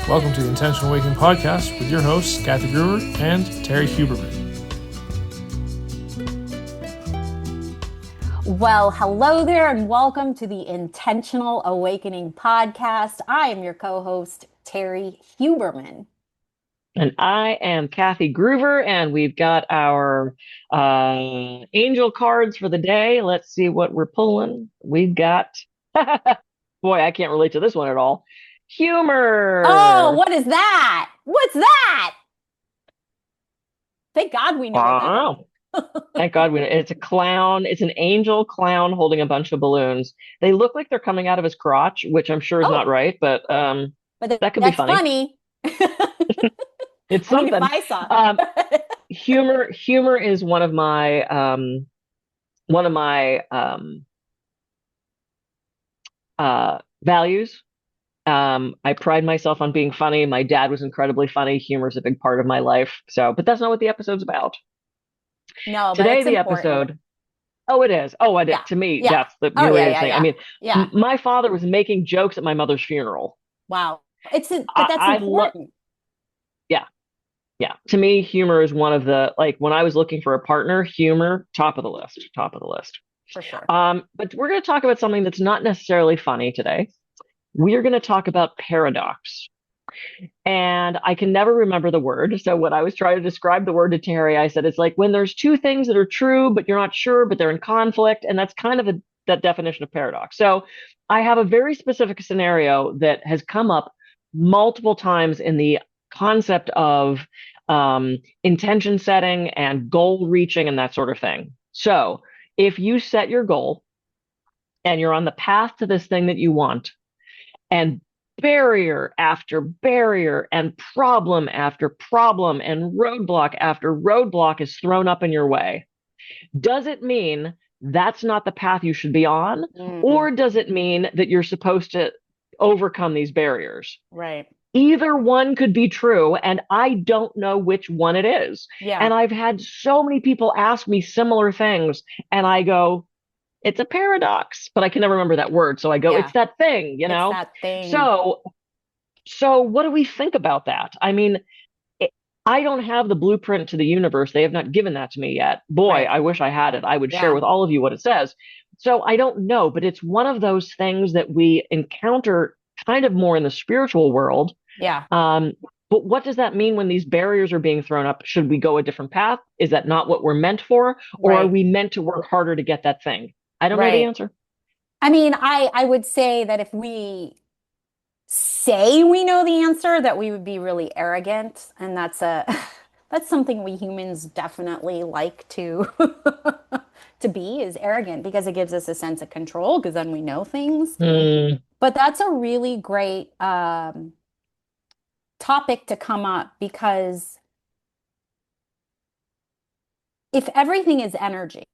Welcome to the Intentional Awakening Podcast with your hosts, Kathy Brewer and Terry Huberman. Well, hello there and welcome to the Intentional Awakening Podcast. I am your co-host, Terry Huberman. And I am Kathy Groover, and we've got our angel cards for the day. Let's see what we're pulling. We've got, boy, I can't relate to this one at all. Humor. Oh, what is that? What's that? Thank God we know what that is. Thank God we know. It's a clown. It's an angel clown holding a bunch of balloons. They look like they're coming out of his crotch, which I'm sure is not right, but that could be funny. It's something. I mean, if I saw Humor is one of my values. I pride myself on being funny. My dad was incredibly funny. Humor is a big part of my life. But that's not what the episode's about. No, but today it's the important. episode. Oh, it is. Oh, it is. To me, that's the really thing. I mean, my father was making jokes at my mother's funeral. Wow, but that's important. Yeah. To me, humor is one of the, like, when I was looking for a partner, humor, top of the list. For sure. But we're going to talk about something that's not necessarily funny today. We are going to talk about paradox. And I can never remember the word. So when I was trying to describe the word to Terry, I said, it's like when there's two things that are true, but you're not sure, but they're in conflict. And that's kind of that definition of paradox. So I have a very specific scenario that has come up multiple times in the concept of intention setting and goal reaching and that sort of thing. So if you set your goal and you're on the path to this thing that you want, and barrier after barrier and problem after problem and roadblock after roadblock is thrown up in your way, does it mean that's not the path you should be on? Mm-hmm. Or does it mean that you're supposed to overcome these barriers? Right. Either one could be true, and I don't know which one it is. Yeah. And I've had so many people ask me similar things, and I go, it's a paradox, but I can never remember that word. So I go, it's that thing, you know? It's that thing. So what do we think about that? I mean, I don't have the blueprint to the universe. They have not given that to me yet. Boy, right. I wish I had it. I would share with all of you what it says. So I don't know, but it's one of those things that we encounter kind of more in the spiritual world. Yeah. But what does that mean when these barriers are being thrown up? Should we go a different path? Is that not what we're meant for? Or are we meant to work harder to get that thing? I don't know the answer. I mean, I would say that if we say we know the answer, that we would be really arrogant. And that's something we humans definitely like to be, is arrogant, because it gives us a sense of control, because then we know things. Mm. But that's a really great topic to come up, because if everything is energy,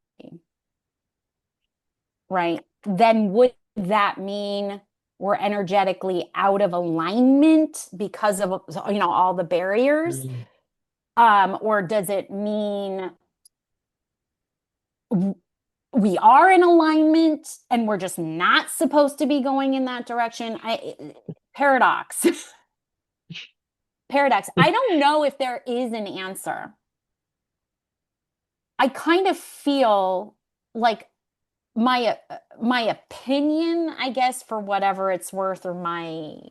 right, then would that mean we're energetically out of alignment because of, all the barriers? Or does it mean we are in alignment and we're just not supposed to be going in that direction? Paradox. I don't know if there is an answer. I kind of feel like my opinion, I guess, for whatever it's worth, or I'm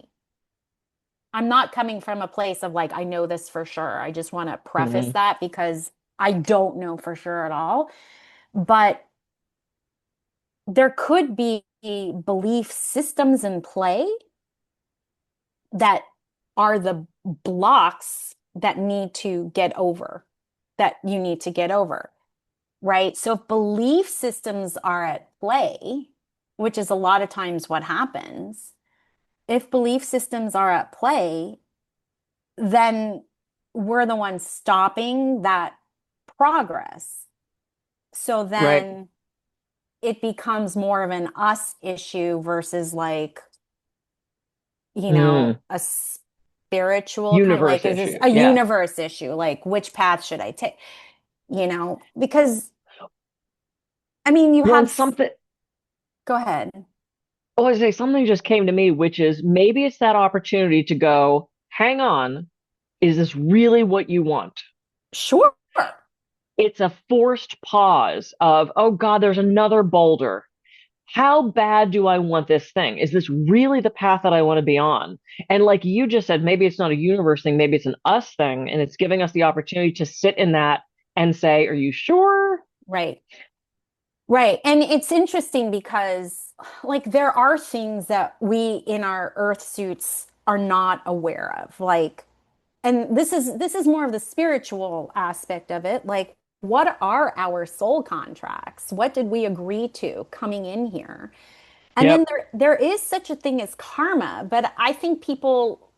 not coming from a place of like, I know this for sure. I just want to preface that, because I don't know for sure at all. But there could be belief systems in play that are the blocks that you need to get over. Right? So if belief systems are at play, which is a lot of times what happens, if belief systems are at play, then we're the ones stopping that progress. So then it becomes more of an us issue versus like, a spiritual universe kind of, like, issue. Is this a universe issue? Like, which path should I take? Because I mean, you have something. Go ahead. I was going to say, something just came to me, which is maybe it's that opportunity to go, hang on, is this really what you want? Sure. It's a forced pause of, oh God, there's another boulder. How bad do I want this thing? Is this really the path that I want to be on? And like you just said, maybe it's not a universe thing, maybe it's an us thing, and it's giving us the opportunity to sit in that and say, are you sure? Right. Right. And it's interesting because like there are things that we in our earth suits are not aware of. Like, and this is more of the spiritual aspect of it. Like, what are our soul contracts? What did we agree to coming in here? And then Yep. there is such a thing as karma, but I think people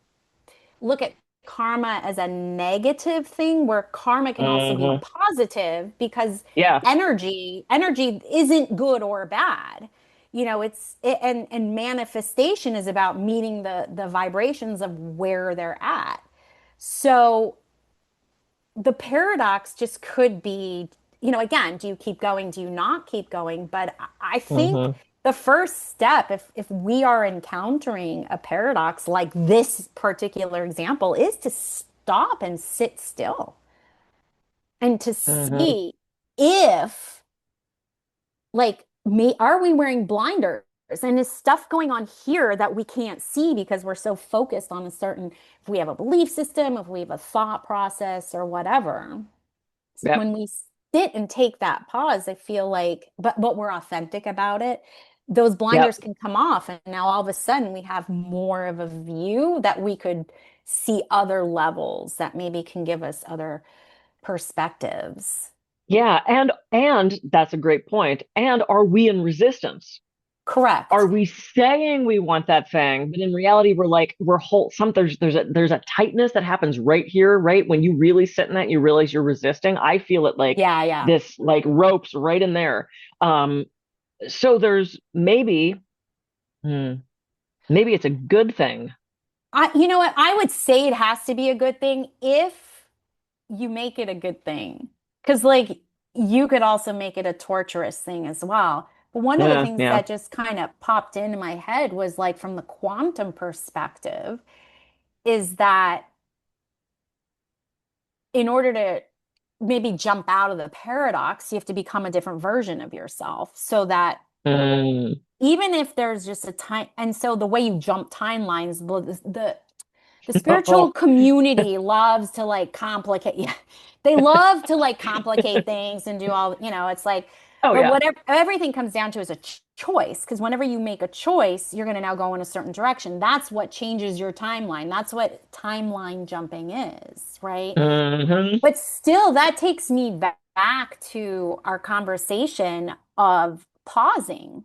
look at karma as a negative thing where karma can also be Hmm. positive because Yeah. energy isn't good or bad. You know, and manifestation is about meeting the vibrations of where they're at. So the paradox just could be, again, do you keep going? Do you not keep going? But I think Hmm. the first step, if we are encountering a paradox like this particular example, is to stop and sit still and to Hmm. see if, like, are we wearing blinders? And is stuff going on here that we can't see because we're so focused on a certain, if we have a belief system, if we have a thought process or whatever. Yep. When we sit and take that pause, I feel like, but we're authentic about it, those Yep. blinders can come off. And now all of a sudden we have more of a view that we could see other levels that maybe can give us other perspectives. Yeah. And that's a great point. And are we in resistance? Are Correct. we saying we want that thing, but in reality we're like we're whole some there's a tightness that happens right here, right when you really sit in that you realize you're resisting. I feel it like Yeah, yeah. this like ropes right in there. um so there's hmm, maybe it's a good thing. You know what? I would say it has to be a good thing if you make it a good thing. Because, like, you could also make it a torturous thing as well. But one of the Yeah, things yeah. that just kind of popped into my head was like from the quantum perspective, is that in order to maybe jump out of the paradox, you have to become a different version of yourself so that Mm. even if there's just a time, and so the way you jump timelines, the spiritual Oh, community loves to like complicate. Yeah, they love to like complicate things and do all, it's like, oh but yeah. whatever, everything comes down to is a choice. Because whenever you make a choice, you're going to now go in a certain direction. That's what changes your timeline. That's what timeline jumping is, right? Hmm. But still, that takes me back to our conversation of pausing,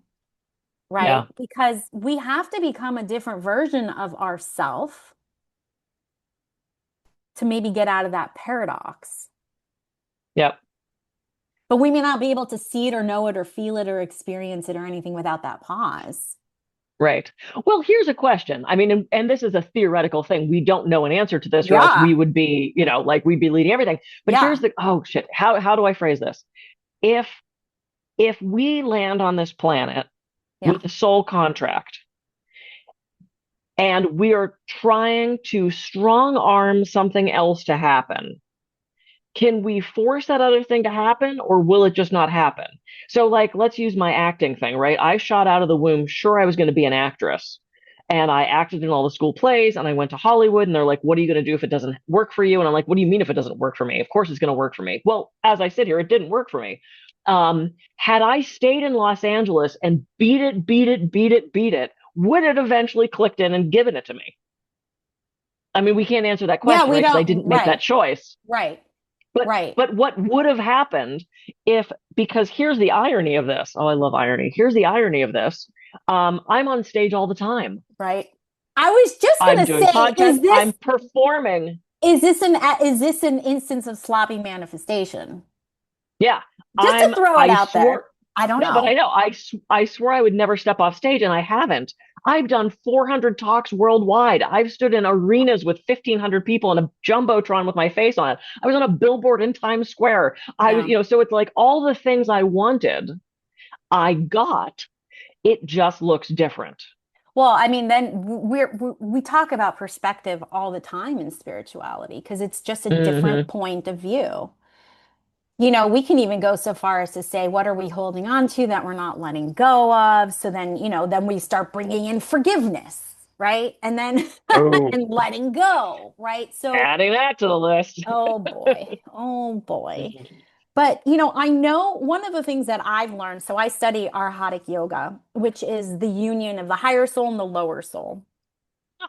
right? Yeah. Because we have to become a different version of ourself to maybe get out of that paradox. Yep. But we may not be able to see it or know it or feel it or experience it or anything without that pause. Right. Well, here's a question. I mean, and this is a theoretical thing. We don't know an answer to this, or else we Yeah. would be, like we'd be leading everything. But here's Yeah. the, oh shit, how do I phrase this? If if we land on this planet Yeah. with a soul contract and we are trying to strong arm something else to happen, can we force that other thing to happen or will it just not happen? So, like, let's use my acting thing, right? I shot out of the womb, sure, I was going to be an actress. And I acted in all the school plays and I went to Hollywood and they're like, what are you going to do if it doesn't work for you? And I'm like, what do you mean if it doesn't work for me? Of course it's going to work for me. Well, as I sit here, it didn't work for me. Had I stayed in Los Angeles and beat it, beat it, beat it, beat it, would it eventually clicked in and given it to me? I mean, we can't answer that Yeah, question, we right? Because I don't. didn't make that Right. choice. Right. But Right. but what would have happened if, because here's the irony of this. Oh, I love irony. Here's the irony of this. I'm on stage all the time. Right. I was just I'm gonna doing say, podcasts. I'm performing. is this an instance of sloppy manifestation? Yeah, Just to throw it I out there. swore. I don't No, but I know. know. I swore I would never step off stage, and I haven't. I've done 400 talks worldwide. I've stood in arenas with 1,500 people in a jumbotron with my face on it. I was on a billboard in Times Square. I was, Yeah. so it's like all the things I wanted, I got. It just looks different. Well, I mean, then we talk about perspective all the time in spirituality because it's just a different Hmm. point of view. We can even go so far as to say, what are we holding on to that we're not letting go of? So then, then we start bringing in forgiveness, right? And then Oh, and letting go, right? So, adding that to the list. oh boy, oh boy. Mhm. But, I know one of the things that I've learned, so I study Arhatic yoga, which is the union of the higher soul and the lower soul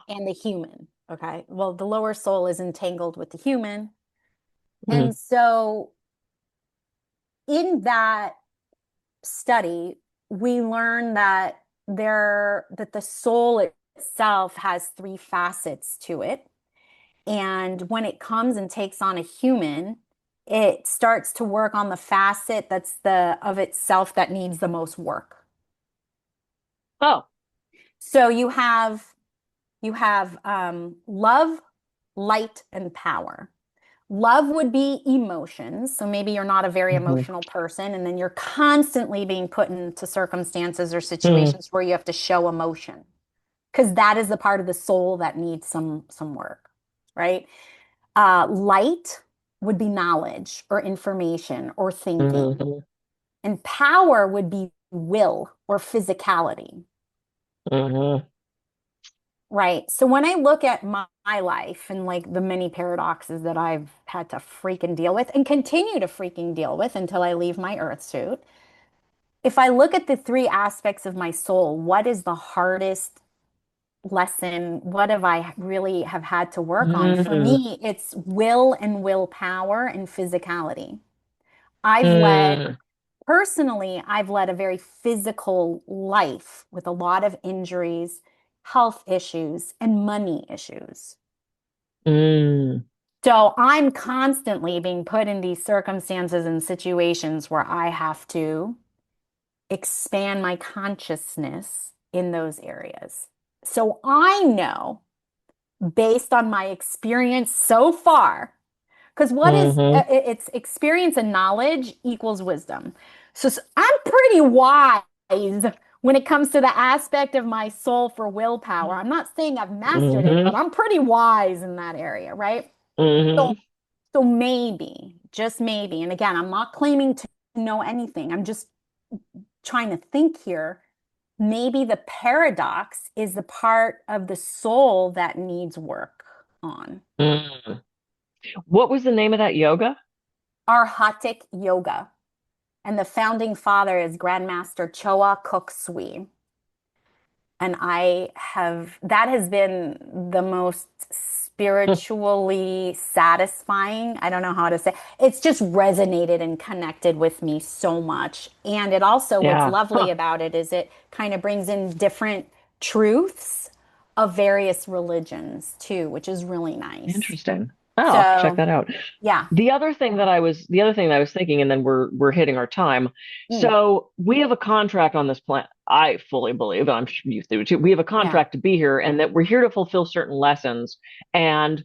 and the human. Okay. Well, the lower soul is entangled with the human. And Mhm. so in that study, we learn that the soul itself has three facets to it. And when it comes and takes on a human, it starts to work on the facet that's the of itself that needs the most work. Oh. So you have love, light, and power. Love would be emotions. So maybe you're not a very Mhm. emotional person, and then you're constantly being put into circumstances or Mhm. situations where you have to show emotion, because that is the part of the soul that needs some work, right? Light would be knowledge or information or thinking, Mhm. and power would be will or physicality. Mhm. Right. So when I look at my life and like the many paradoxes that I've had to freaking deal with and continue to freaking deal with until I leave my earth suit, if I look at the three aspects of my soul, what is the hardest lesson? What have I really have had to work on? For Mhm. me, it's will and willpower and physicality. I've led Mhm. Personally, I've led a very physical life with a lot of injuries, health issues, and money issues. Mhm. So I'm constantly being put in these circumstances and situations where I have to expand my consciousness in those areas. So I know, based on my experience so far, because what is Mhm. it's experience and knowledge equals wisdom. So I'm pretty wise when it comes to the aspect of my soul for willpower. I'm not saying I've mastered it, but Mhm. I'm pretty wise in that area, right? So, Mhm. so maybe, just maybe, and again, I'm not claiming to know anything. I'm just trying to think here. Maybe the paradox is the part of the soul that needs work on. Mhm. What was the name of that yoga? Arhatic yoga. And the founding father is Grandmaster Choa Kok Sui. And that has been the most spiritually satisfying. I don't know how to say. It's just resonated and connected with me so much. And it also, what's Yeah. lovely Huh. about it is it kind of brings in different truths of various religions too, which is really nice. Interesting. Oh, I'll have to check So, that out. yeah. The other thing that I was thinking, and then we're hitting our time. Mm, So we have a contract on this planet. I fully believe, and I'm sure you do too. We have a yeah. contract to be here, and that we're here to fulfill certain lessons. And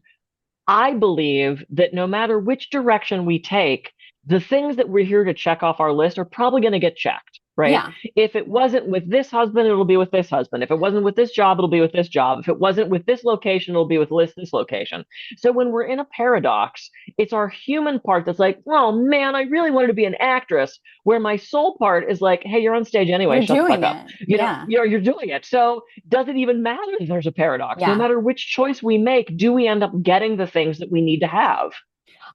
I believe that no matter which direction we take, the things that we're here to check off our list are probably going to get checked, right? Yeah. If it wasn't with this husband, it'll be with this husband. If it wasn't with this job, it'll be with this job. If it wasn't with this location, it'll be with this location. So when we're in a paradox, it's our human part that's like, oh man, I really wanted to be an actress, where my soul part is like, hey, you're on stage anyway, You're shut the doing fuck up. it. You know, Yeah. you're doing it. So does it even matter if there's a paradox? No Yeah. matter which choice we make, do we end up getting the things that we need to have?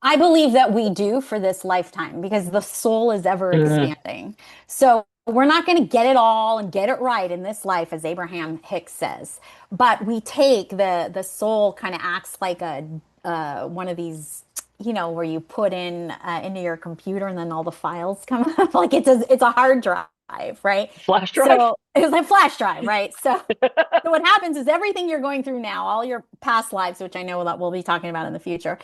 I believe that we do for this lifetime because the soul is ever Mm, expanding. So we're not going to get it all and get it right in this life, as Abraham Hicks says. But we take the soul kind of acts like a one of these, where you put in into your computer and then all the files come up. Like it's a hard drive, right? flash drive? So it's like flash drive, right? So what happens is everything you're going through now, all your past lives, which I know that we'll be talking about in the future,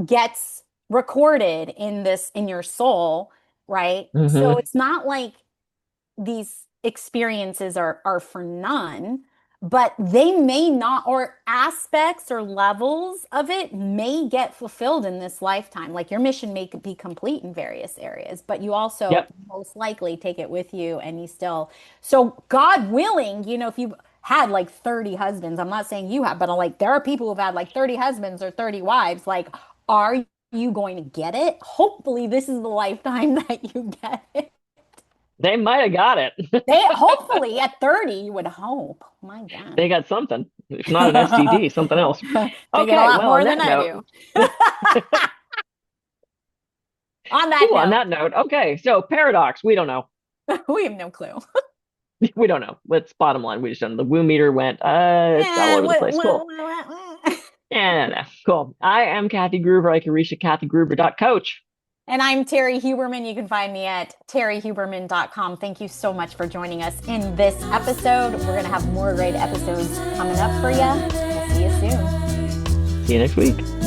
gets recorded in your soul, right? So Hmm. it's not like these experiences are for none, but they may not, or aspects or levels of it may get fulfilled in this lifetime. Like your mission may be complete in various areas, but you also Yep. most likely take it with you and you still, so God willing, if you had like 30 husbands. I'm not saying you have, but I'm like, there are people who've had like 30 husbands or 30 wives. Like, are you going to get it? Hopefully, this is the lifetime that you get it. They might have got it. Hopefully at 30, you would hope. My God. They got something. If not an STD, something else. They get a lot more than I do. On that note. On that note, okay, so paradox, we don't know. We have no clue. We don't know. What's bottom line? We just don't know. The woo meter went, it's all over the place. Cool. Yeah, cool. I am Kathy Gruber. I can reach at kathygruber.coach. And I'm Terry Huberman. You can find me at terryhuberman.com. Thank you so much for joining us in this episode. We're going to have more great episodes coming up for you. We'll see you soon. See you next week.